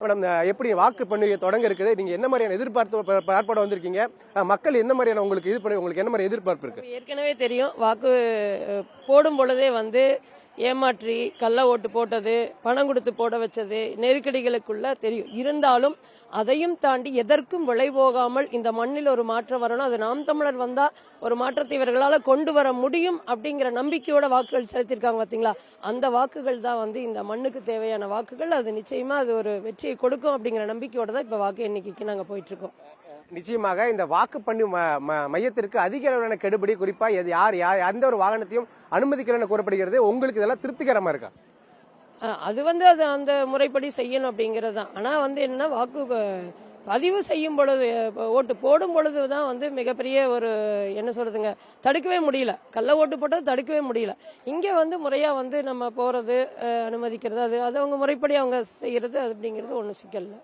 Madam, எப்படி வாக்கு பண்டிகை தொடங்க இருக்குது? நீங்க என்ன மாதிரியான பார்ப்போட வந்திருக்கீங்க? மக்கள் என்ன மாதிரியான உங்களுக்கு உங்களுக்கு என்ன மாதிரி எதிர்பார்ப்பு இருக்கு? ஏற்கனவே தெரியும், வாக்கு போடும் பொழுதே ஏமாற்றி கள்ள ஓட்டு போட்டது, பணம் கொடுத்து போட வச்சது, நெருக்கடிகளுக்குள்ள தெரியும். இருந்தாலும் அதையும் தாண்டி எதற்கும் விலை போகாமல் இந்த மண்ணில் ஒரு மாற்றம் வரணும், அது நாம் தமிழர் வந்தா ஒரு மாற்றத்தை இவர்களால கொண்டு வர முடியும் அப்படிங்கிற நம்பிக்கையோட வாக்குகள் செலுத்திருக்காங்க. பாத்தீங்களா, அந்த வாக்குகள் தான் இந்த மண்ணுக்கு தேவையான வாக்குகள். அது நிச்சயமா அது ஒரு வெற்றியை கொடுக்கும் அப்படிங்கிற நம்பிக்கையோட தான் இப்ப வாக்கு எண்ணிக்கைக்கு நாங்க போயிட்டு இருக்கோம். நிச்சயமாக இந்த வாக்குப்பண்ணி மையத்திற்கு அதிக அளவிலான கெடுபடி, குறிப்பா யார் எந்த ஒரு வாகனத்தையும் அனுமதிக்கலன்னு கூறப்படுகிறது. உங்களுக்கு இதெல்லாம் திருப்திகரமா இருக்கா? அது அது அந்த முறைப்படி செய்யணும் அப்படிங்கிறது தான். ஆனா என்னன்னா, வாக்கு பதிவு செய்யும் பொழுது, ஓட்டு போடும் பொழுதுதான் மிகப்பெரிய ஒரு என்ன சொல்றதுங்க, தடுக்கவே முடியல. கள்ள ஓட்டு போட்டது தடுக்கவே முடியல. இங்க முறையா நம்ம போறது, அனுமதிக்கிறது, அது அவங்க முறைப்படி அவங்க செய்யறது அப்படிங்கிறது ஒன்றும் சிக்கல் இல்லை.